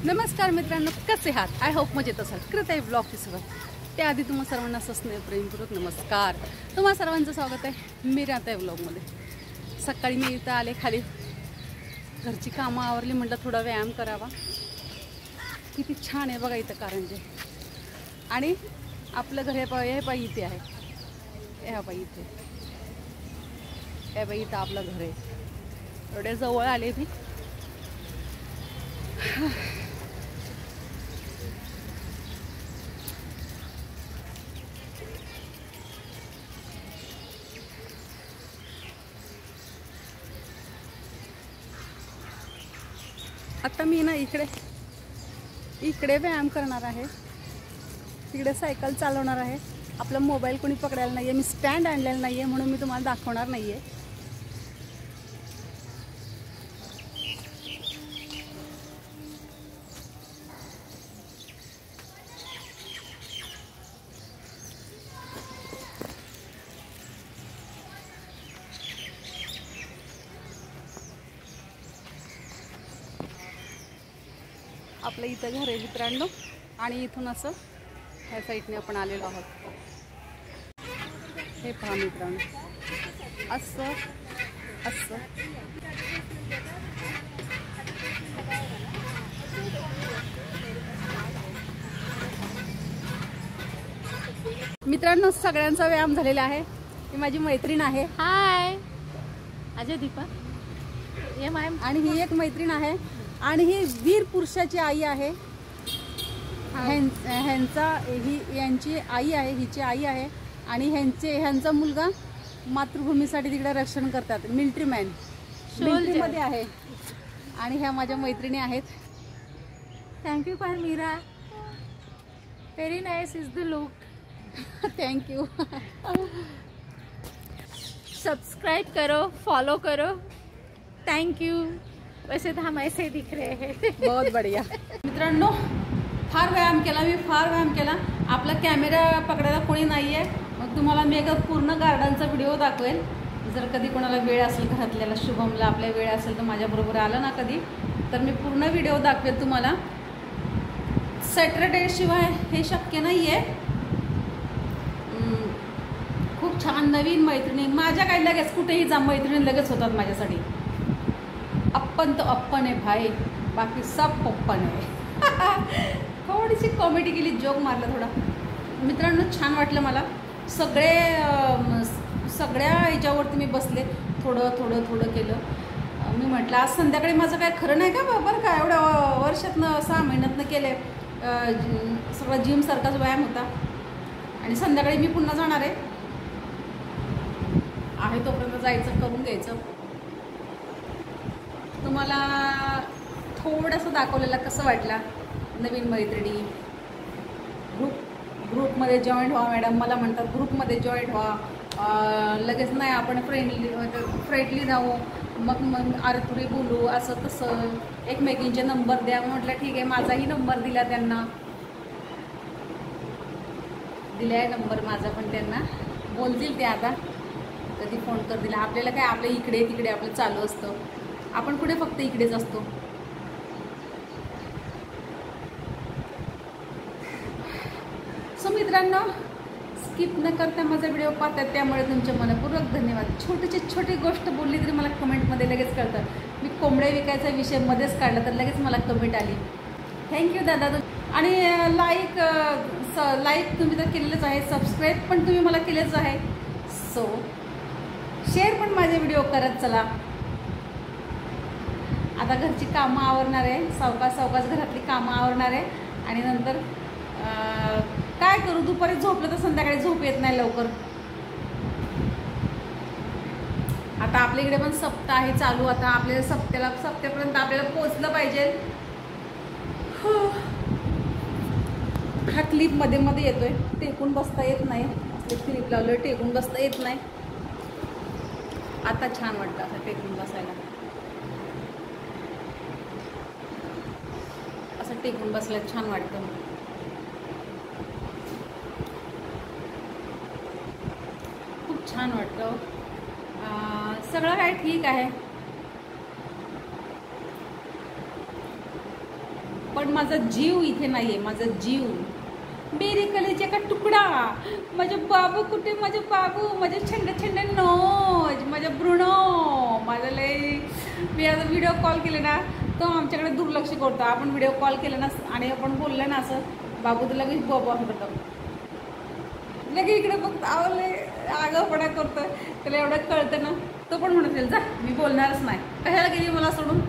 नमस्कार मित्रांनो, कसे आहात? आय होप मजेत असाल. करत आहे ब्लॉगची सुरुवात. त्याआधी तुम्हा सर्वांना स्नेह प्रेमपूर्वक नमस्कार. तुम्हा सर्वांचं स्वागत आहे मीराताई ब्लॉगमध्ये. सकाळी मी इथं आले, खाली घरची कामं आवरली, म्हटलं थोडा व्यायाम करावा. किती छान आहे बघा इथं कारंजे. आणि आपलं घर हे पाई इथे आहे. ह्या पाई इथे, ह्या बाई इथं आपलं घर आहे. एवढ्या जवळ आले मी. आता मी ना इकडे व्यायाम करणार आहे, तिकडे सायकल चालवणार आहे. आपला मोबाईल कोणी पकडायला नाही आहे, मी स्टँड आणलेला नाही आहे, म्हणून मी तुम्हाला दाखवणार नाही आहे. आपलं इथं घर आहे मित्रांनो, आणि इथून असं ह्या साईडने आपण आलेलो आहोत. हे पहा मित्रांनो, असं असं मित्रांनो, सगळ्यांचा व्यायाम झालेला आहे. ही माझी मैत्रीण आहे. हाय अजय दीपा, ये मॅम. आणि ही एक मैत्रीण आहे, आणि ही वीर पुरुषाची आई आहे. यांची आई आहे, हिची आई आहे. आणि ह्यांचा मुलगा मातृभूमीसाठी तिकडे रक्षण करतात, मिलिटरी मॅन, मिलिटरीमध्ये आहे. आणि ह्या माझ्या मैत्रिणी आहेत. Thank you for Meera, very nice is the look. Thank you. Subscribe करो, फॉलो करो. Thank you. वैसे तो हम ऐसे दिख रहे हैं. बहुत बढ़िया. मित्रांनो, फार व्यायाम केला मी, फार व्यायाम केला. आपला कॅमेरा पकडायला कोणी नाही आहे. मग तुम्हाला मी एक पूर्ण गार्डनचा व्हिडिओ दाखवेल. जर कधी कोणाला वेळ असेल, घरातल्याला शुभमला आपल्या वेळ असेल तर माझ्याबरोबर आलं ना कधी, तर मी पूर्ण व्हिडिओ दाखवेल तुम्हाला. सॅटरडे शिवाय हे शक्य नाही आहे. खूप छान नवीन मैत्रिणी माझ्या, काही लगेच कुठेही जा मैत्रिणी लगेच होतात माझ्यासाठी. अप्पन तो अप्पन आहे भाई, बाकी सब पप्पन आहे. थोडीशी कॉमेडी केली, जोक मारला थोडा. मित्रांनो, छान वाटलं मला. सगळ्या ह्याच्यावरती मी बसले, थोडं केलं. मी म्हटलं आज संध्याकाळी माझं काय खरं नाही का बरं का, एवढ्या वर्षातनं 6 महिन्यातनं केले. सगळं जिमसारखाच व्यायाम होता. आणि संध्याकाळी मी पुन्हा जाणार आहे तोपर्यंत जायचं, करून घ्यायचं. तुम्हाला थोडंसं दाखवलेलं कसं वाटला. नवीन मैत्रिणी, ग्रुपमध्ये जॉईंट व्हा. मॅडम मला म्हणतात ग्रुपमध्ये जॉईंट व्हा, लगेच नाही आपण फ्रेंडली राहू, मग आरतुरी बोलू, असं तसं, एकमेकींचे नंबर द्या. म्हटलं ठीक आहे, माझाही नंबर दिला त्यांना, दिला आहे नंबर माझा पण त्यांना. बोलतील ते आता कधी फोन करतील. आपल्याला काय, आपलं इकडे तिकडे आपलं चालू असतं. आपण कुठे फक्त इकडेच असतो. सो मित्रांनो, स्किप न करता माझा व्हिडिओ पाहतात, त्यामुळे तुमचे मनपूर्वक धन्यवाद. छोटी गोष्ट बोलली तरी मला कमेंटमध्ये लगेच कळतं. मी कोंबडे विकायचा विषय मध्येच काढला तर लगेच मला कमेंट आली. थँक्यू दादा. आणि लाईक तुम्ही तर केलेलंच आहे, सबस्क्राईब पण तुम्ही मला केलेच आहे. सो शेअर पण माझे व्हिडिओ करत चला. आता घरची कामं आवरणार आहे, सावकाश घरातली कामं आवरणार आहे. आणि नंतर काय करू, दुपारी झोपलं तर संध्याकाळी झोप येत नाही लवकर. आता आपल्या इकडे पण सप्ताह आहे चालू. आता आपल्याला सप्त्यापर्यंत आपल्याला पोचलं पाहिजे. हा क्लिप मध्ये येतोय, टेकून बसता येत नाही. क्लिप लावलं, टेकून बसता येत नाही. आता छान वाटतं असं टेकून बसायला. असं टेकून बसल्यात छान वाटतं. खूप छान वाटतं. सगळं काय ठीक आहे. पण माझा जीव इथे नाहीये. माझा जीव, मेरे कलेजे का तुकडा, माझे बाबू कुठे, माझे बाबू, माझे छंड छंड नोज, माझे ब्रुनो, माझा लय. मी आता व्हिडिओ कॉल केले ना तो आमच्याकडे दुर्लक्ष करतो. आपण व्हिडिओ कॉल केला ना आणि आपण बोललं ना असं, बाबू तर लगेच बाबा करतो, लगे इकडे फक्त आवले आगाऊपणा करतो. त्याला एवढं कळतं ना, तो पण म्हणत असेल जा मी बोलणारच नाही, कशाला गेली मला सोडून.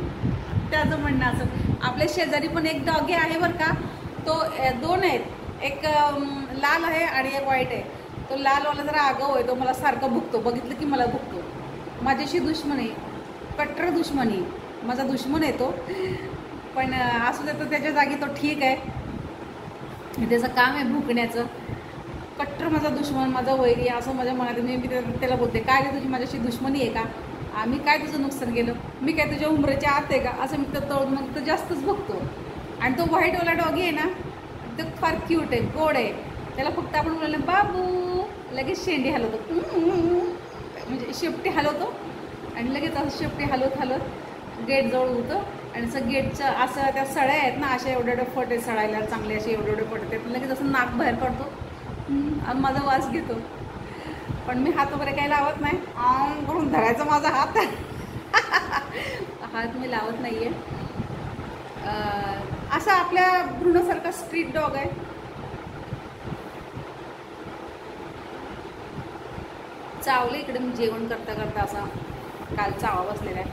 त्याचं म्हणणं असं. आपल्या शेजारी पण एक डॉगी आहे बरं का, तो 2 आहेत, एक लाल आहे आणि एक व्हाईट आहे. तो लालवाला जरा आगाऊ आहे, तो मला सारखं भुकतो, बघितलं की मला भुकतो. माझ्याशी दुश्मनी, कट्टर दुश्मनी, माझा दुश्मन आहे तो. पण असू दे, तर त्याच्या जागी तो ठीक आहे, त्याचं काम आहे भुकण्याचं. कट्टर माझा दुश्मन, माझा वैरी असं माझ्या मनात. मी त्याला बोलते, काय रे तुझी माझ्याशी दुश्मनी आहे का, आम्ही काय तुझं नुकसान केलं, मी काय तुझ्या उमरेच्या आत आहे का, असं मी तर मग तो जास्तच बघतो. आणि तो व्हाईटवाला डॉगी आहे ना, तो फार क्यूट आहे, गोड आहे. त्याला फक्त आपण बोललं बाबू, लगेच शेंडी हलवतो, म्हणजे शेपटी हलवतो आणि लगेच असं शेपटी हलवत गेटजवळ होतं. आणि असं गेटचं असं त्या सळ्या आहेत ना, अशा एवढे फटे सळायला चांगले, असे एवढे फटे आहेत, लगेच असं नाक बाहेर काढतो आणि माझा वास घेतो. पण मी हात वगैरे काही लावत नाही, करून धरायचा माझा हात. हात मी लावत नाही आहे. असा आपल्या ब्रुनोसारखा स्ट्रीट डॉग आहे. चावले इकडे मी जेवण करता करता, असा काल चावा बसलेला आहे.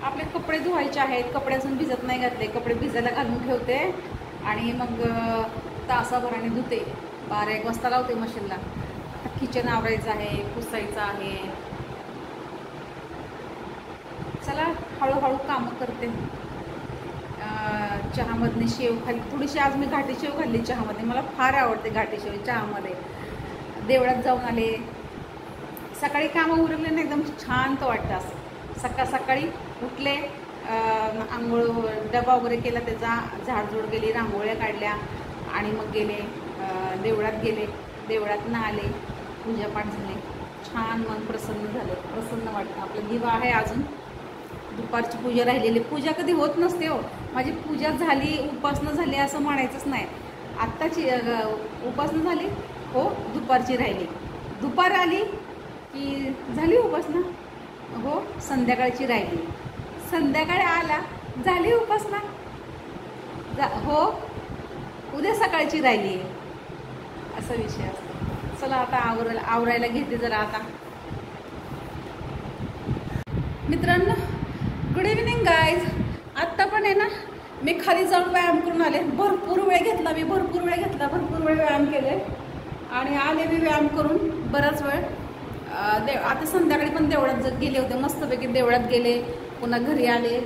आपले कपडे धुवायचे आहेत, कपडे अजून भिजत नाही घातले, कपडे भिजायला घालून ठेवते आणि मग तासाभराने धुते. 12-1 वाजता लावते मशीनला. किचन आवरायचं आहे, पुसायचं आहे. चला हळूहळू कामं करते. चहामधली शेव खाल्ली थोडीशी, आज मी घाटी शेव खाल्ली चहामध्ये, मला फार आवडते घाटी शेव चहामध्ये. देवळात जाऊन आले. सकाळी कामं उरकले ना एकदम शांत वाटतं असं. सकाळी उठले, आंघोळ डबा वगैरे केला, त्याचा झाडझूड गेली, रांगोळ्या काढल्या आणि मग गेले देवळात गेले. देवळात आले, पूजापाठ झाले, छान मन प्रसन्न झालं, प्रसन्न वाटतं. आपलं दिवा आहे अजून, दुपारची पूजा राहिलेली. पूजा कधी होत नसते हो माझी. पूजा झाली, उपासना झाली असं म्हणायचंच नाही. आत्ताची उपासना झाली हो, दुपारची राहिली, दुपार आली की झाली उपासना हो, संध्याकाळची राहिली, संध्याकाळी आला झाली उपासना हो, उद्या सकाळची राहिली, असा विषय असतो. चला आता आवरायला घेते जरा आता. मित्रांनो गुड इव्हनिंग गाईज. आत्ता पण आहे ना मी खाली जाऊन व्यायाम करून आले. भरपूर वेळ घेतला मी, भरपूर वेळ व्यायाम केले आणि आले मी व्यायाम करून बराच वेळ. आता संध्याकाळी पण देवळात गेले होते, मस्तपैकी देवळात गेले, पुन्हा घरी आले.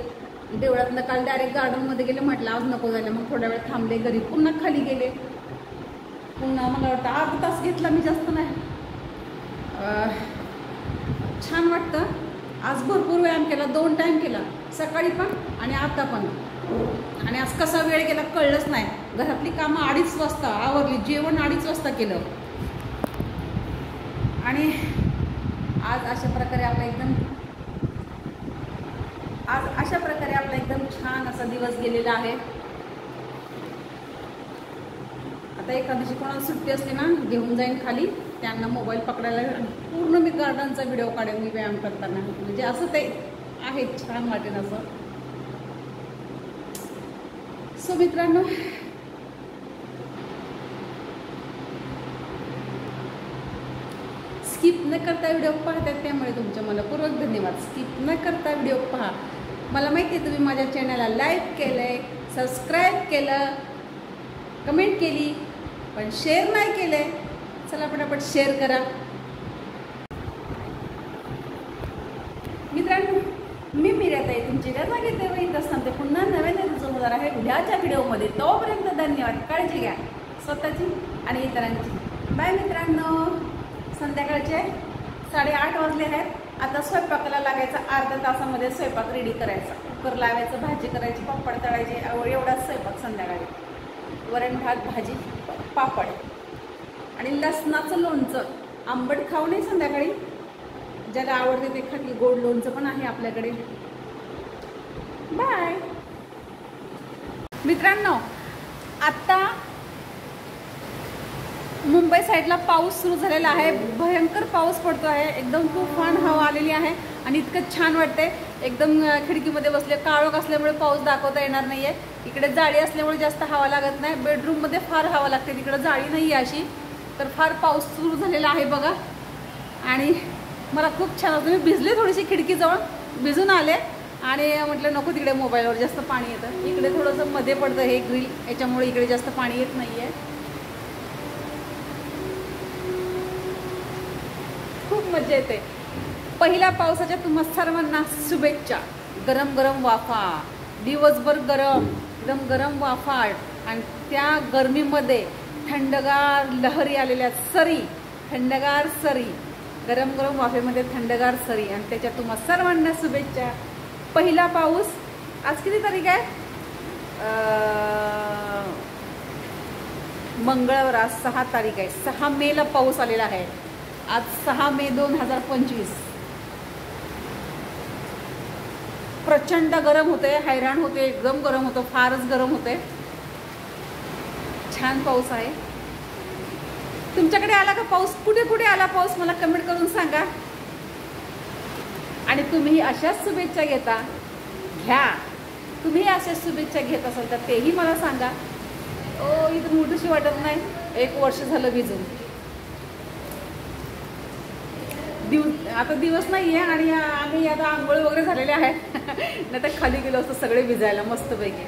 देवळातनं काल डायरेक्ट गार्डनमध्ये गेले, म्हटलं आज नको झालं, मग थोड्या वेळ थांबले घरी, पुन्हा खाली गेले, पुन्हा मला वाटतं 1/2 तास घेतला मी, जास्त नाही. छान वाटतं. आज भरपूर व्यायाम केला, 2 टाईम केला, सकाळी पण आणि आता पण. आणि आज कसा वेळ गेला कळलंच नाही. घरातली कामं 2:30 वाजता आवरली, जेवण 2:30 वाजता केलं. आणि आज अशा प्रकारे आपला एकदम छान असा दिवस गेलेला आहे. आता एका दिवशी कोणाला सुट्टी असते ना, घेऊन जाईन खाली, त्यांना मोबाईल पकडायला पूर्ण मी गार्डनचा व्हिडिओ काढेन मी व्यायाम करताना. म्हणजे असं ते आहे, छान वाटेल असं. सो मित्रांनो, स्किप न करता व्हिडिओ पाहतात त्यामुळे तुमच्या मनपूर्वक धन्यवाद. स्किप न करता व्हिडिओ पहा. मला माहिती आहे तुम्ही माझ्या चॅनलला लाईक केलं आहे, सबस्क्राईब केलं, कमेंट केली, पण शेअर नाही केले. चला पटापट शेअर करा. मित्रांनो मी मिराताई तुमची रजा घेते व इथं सांगते पुन्हा नव्याने रुजू होणार आहे उद्याच्या व्हिडिओमध्ये. तोपर्यंत धन्यवाद. काळजी घ्या स्वतःची आणि इतरांची. बाय मित्रांनो. संध्याकाळचे 8:30 वाजले आहेत. आता स्वयंपाकाला लागायचा. अर्ध्या तासामध्ये स्वयंपाक रेडी करायचा. कुकर लावायचं, भाजी करायची, पापड तळायचे, एवढाच स्वयंपाक संध्याकाळी. वरण भात, भाजी, पापड आणि लसणाचं लोणचं. आंबट खाऊ नये संध्याकाळी, ज्याला आवडते ते खातील. गोड लोणचं पण आहे आपल्याकडे. बाय. मित्रांनो, आत्ता मुंबई साईडला पाऊस सुरू झालेला आहे. भयंकर पाऊस पडतो आहे. एकदम तुफान हवा आलेली आहे आणि इतकं छान वाटते. एकदम खिडकीमध्ये बसले, काळोख असल्यामुळे पाऊस दाखवता येणार नाही आहे. इकडे जाळी असल्यामुळे जास्त हवा लागत नाही. बेडरूममध्ये फार हवा लागते, तिकडे जाळी नाही आहे अशी. तर फार पाऊस सुरू झालेला आहे बघा. आणि मला खूप छान होतं. मी भिजले थोडीशी खिडकीजवळ, भिजून आले आणि म्हटलं नको तिकडे मोबाईलवर जास्त पाणी येतं. इकडे थोडंसं मध्ये पडतं हे ग्रिल, याच्यामुळे इकडे जास्त पाणी येत नाही आहे. खूप मजा येते. पहिल्या पावसाच्या तुम्हा सर्वांना शुभेच्छा. गरम गरम वाफा, दिवसभर गरम, एकदम गरम वाफा आणि त्या गरमीमध्ये थंडगार लहरी आलेल्या सरी, थंडगार सरी, गरम गरम वाफेमध्ये थंडगार सरी आणि त्याच्या तुम्हा सर्वांना शुभेच्छा. पहिला पाऊस आज किती तारीख आहे? मंगळवार, आज 6 तारीख आहे. 6 मेला पाऊस आलेला आहे. आज 6 मे 2025. प्रचंड गरम होते, हैराण होते, एकदम गरम होतं, फारच गरम होते. छान पाऊस आहे. तुमच्याकडे आला का पाऊस? कुठे कुठे आला पाऊस मला कमेंट करून सांगा. आणि तुम्ही अशाच शुभेच्छा घ्या. तुम्ही अशाच शुभेच्छा घेत असाल तर तेही मला सांगा. ओ, इथं मोठीशी वाटत नाही. 1 वर्ष झालं भिजून. आता दिवस नाही आहे आणि आम्ही आता आंघोळ वगैरे झालेले आहे. नाही तर खाली गेलो असतो सगळे भिजायला मस्तपैकी.